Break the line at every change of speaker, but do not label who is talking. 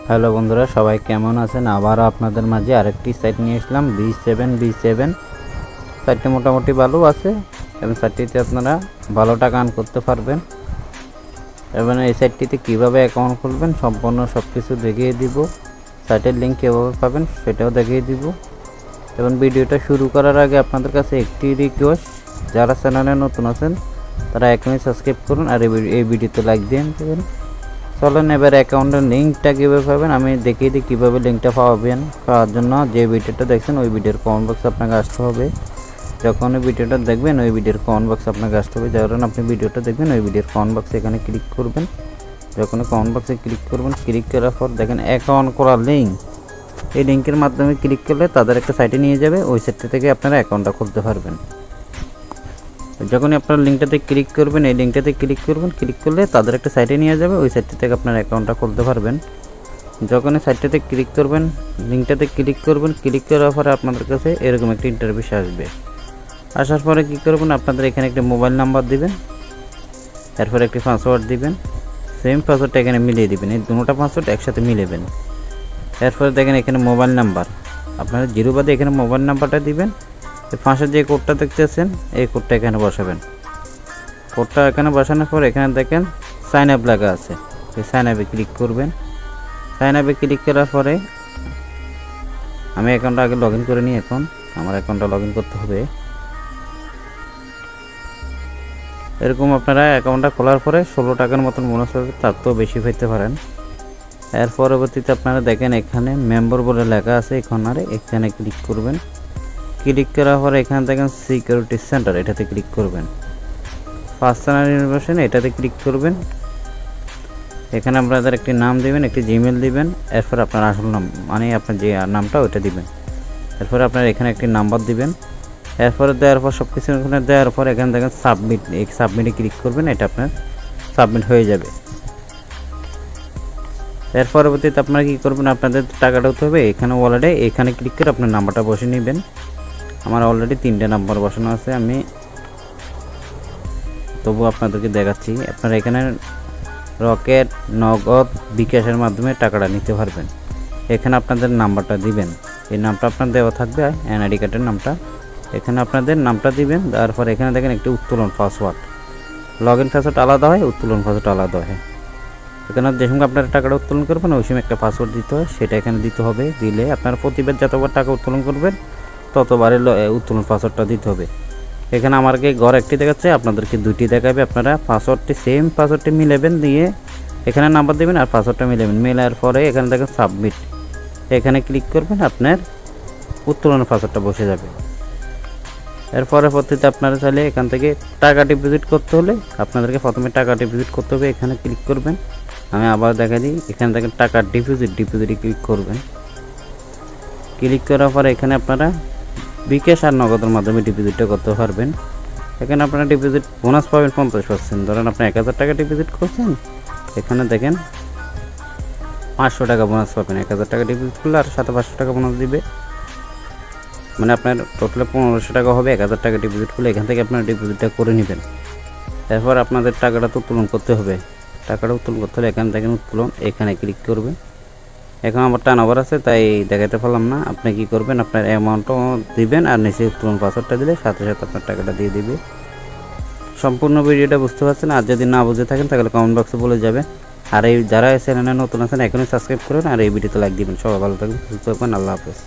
Hello বন্ধুরা, সবাই কেমন আছেন? আবারও আপনাদের মাঝে আরেকটি সাইট নিয়ে আসলাম B7 সাইটটি মোটামুটি ভালো আছে এবং সাইটটিতে আপনারা ভালো টাকা আর্ন করতে পারবেন। এবং এই সাইটটিতে কীভাবে অ্যাকাউন্ট খুলবেন সম্পূর্ণ সব কিছু দেখিয়ে দিব। সাইটের লিঙ্ক কীভাবে পাবেন সেটাও দেখিয়ে দিব। এবং ভিডিওটা শুরু করার আগে আপনাদের কাছে একটি রিকোয়েস্ট, যারা চ্যানেলে নতুন আছেন তারা এখনই সাবস্ক্রাইব করুন আর এই ভিডিওতে লাইক দিয়ে দেবেন। চলেন এবার অ্যাকাউন্টের লিঙ্কটা কীভাবে পাবেন আমি দেখিয়ে দিই। কীভাবে লিঙ্কটা পাওয়ার জন্য যে ভিডিওটা দেখছেন ওই ভিডিওর কমেন্ট বক্সে আপনাকে আসতে হবে। যখন ওই ভিডিওটা দেখবেন ওই ভিডিওর কমেন্ট বক্সে আপনাকে আসতে হবে। যখন আপনি ভিডিওটা দেখবেন ওই ভিডিওর কমেন্ট বক্সে এখানে ক্লিক করবেন। যখন কমেন্ট বক্সে ক্লিক করবেন, ক্লিক করার পর দেখেন অ্যাকাউন্ট করার লিঙ্ক, এই লিঙ্কের মাধ্যমে ক্লিক করলে তাদের একটা সাইটে নিয়ে যাবে। ওই সাইটটা থেকে আপনারা অ্যাকাউন্টটা খুলতে পারবেন। যখনই আপনার লিঙ্কটাতে ক্লিক করবেন, এই লিঙ্কটাতে ক্লিক করবেন, ক্লিক করলে তাদের একটা সাইটে নিয়ে যাবে। ওই সাইটটা থেকে আপনার অ্যাকাউন্টটা খুলতে পারবেন। যখনই সাইটটাতে ক্লিক করবেন, লিঙ্কটাতে ক্লিক করবেন, ক্লিক করার পরে আপনাদের কাছে এরকম একটা ইন্টারফেস আসবে। আসার পরে কী করবেন, আপনাদের এখানে একটা মোবাইল নাম্বার দিবেন, এরপর একটি পাসওয়ার্ড দিবেন। সেম পাসওয়ার্ডটা এখানে মিলিয়ে দিবেন, এই দুটোটা পাসওয়ার্ড একসাথে মিলাবেন। এরপরে দেখেন এখানে মোবাইল নাম্বার, আপনারা জিরো বাদে এখানে মোবাইল নাম্বারটা দিবেন। পাশে যে কোডটা দেখতেছেন এই কোডটা এখানে বসাবেন। কোডটা এখানে বসানোর পর এখানে দেখেন সাইন আপ লেখা আছে, এই সাইন আপে ক্লিক করবেন। সাইন আপে ক্লিক করার পরে আমি অ্যাকাউন্টটা আগে লগ ইন করে নিই। এখন আমার অ্যাকাউন্টটা লগ ইন করতে হবে। এরকম আপনারা অ্যাকাউন্টটা খোলার পরে 16 টাকার মতন বোনাস পাবে, তার তো বেশি পেতে পারেন। এর পরবর্তীতে আপনারা দেখেন এখানে মেম্বার বলে লেখা আছে, এখানে ক্লিক করবেন। ক্লিক করার পরে এখানে দেখেন সিকিউরিটি সেন্টার, এটাতে ক্লিক করবেন। পার্সোনাল ইনফরমেশন এটাতে ক্লিক করবেন। এখানে আপনাদের একটি নাম দিবেন, একটি জিমেল দিবেন, এরপর আপনার আসল নাম মানে আপনার যে নামটা ওইটা দিবেন। এরপর আপনার এখানে একটি নাম্বার দিবেন। এরপরে দেওয়ার পর সব কিছু এখানে দেওয়ার পর এখানে দেখেন সাবমিট, এই সাবমিটে ক্লিক করবেন। এটা আপনার সাবমিট হয়ে যাবে। এর পরবর্তীতে আপনারা কী করবেন, আপনাদের টাকাটা উঠতে হবে এখানে ওয়ালেটে, এখানে ক্লিক করে আপনার নাম্বারটা বসে নেবেন। আমার অলরেডি 3টে নাম্বার বসানো আছে, আমি তবু আপনাদেরকে দেখাচ্ছি। আপনারা এখানে রকেট, নগদ, বিকাশের মাধ্যমে টাকাটা নিতে পারবেন। এখানে আপনাদের নাম্বারটা দিবেন, এই নামটা আপনার দেওয়া থাকবে, এনআইডি কার্ডের নামটা। এখানে আপনাদের নামটা দিবেন, তারপর এখানে দেখেন একটি উত্তোলন পাসওয়ার্ড, লগ ইন পাসওয়ার্ড আলাদা হয়, উত্তোলন পাসওয়ার্ড আলাদা হয়। এখানে যে সঙ্গে আপনারা টাকাটা উত্তোলন করবেন ওই সময় একটা পাসওয়ার্ড দিতে হয়, সেটা এখানে দিতে হবে। দিলে আপনারা প্রতিবার যতবার টাকা উত্তোলন করবেন ততবারে উত্তোলন পাসওয়ার্ডটা দিতে হবে। এখানে আমাকে ঘর একটি দেখাচ্ছে, আপনাদেরকে 2টি দেখাবে। আপনারা পাসওয়ার্ডটি সেম পাসওয়ার্ডটি মিলাবেন, দিয়ে এখানে নাম্বার দেবেন আর পাসওয়ার্ডটা মিলাবেন। মেলার পরে এখানে দেখেন সাবমিট, এখানে ক্লিক করবেন, আপনার উত্তোলনের পাসওয়ার্ডটা বসে যাবে। এর পরবর্তীতে আপনারা চাইলে এখান থেকে টাকা ডিপোজিট করতে হলে আপনাদেরকে প্রথমে টাকা ডিপোজিট করতে হবে, এখানে ক্লিক করবেন। আমি আবার দেখা দিই, এখানে দেখেন টাকা ডিপোজিটে ক্লিক করবেন। ক্লিক করার পরে এখানে আপনারা বিকাশ আর নগদের মাধ্যমে ডিপোজিটটা করতে পারবেন। এখানে আপনারা ডিপোজিট বোনাস পাবেন 50%। ধরেন আপনি 1000 টাকা ডিপোজিট করছেন, এখানে দেখেন 500 টাকা বোনাস পাবেন। 1000 টাকা ডিপোজিট করলে আর সাথে 500 টাকা বোনাস দিবে, মানে আপনার টোটালে 1500 টাকা হবে 1000 টাকা ডিপোজিট করলে। এখান থেকে আপনারা ডিপোজিটটা করে নেবেন। এরপর আপনাদের টাকাটা তো উত্তোলন করতে হবে। টাকাটা উত্তোলন করতে হলে এখানে দেখেন উত্তোলন, এখানে ক্লিক করবেন। এখন আমার টার্নওভার আছে তাই দেখাতে পারলাম না। আপনি কি করবেন, আপনার অ্যামাউন্টও দিবেন আর নিচে উত্তোলন পাসওয়ার্ডটা দিলে সাথে সাথে আপনার টাকাটা দিয়ে দিবে। সম্পূর্ণ ভিডিওটা বুঝতে পারছেন? আর যদি না বুঝে থাকেন তাহলে কমেন্ট বক্সে বলে যাবে। আর এই যারা চ্যানেলে নতুন আছেন এখনই সাবস্ক্রাইব করুন আর এই ভিডিওতে লাইক দিবেন। সবাই ভালো থাকবেন, সুস্থ থাকবেন, আল্লাহ হাফেজ।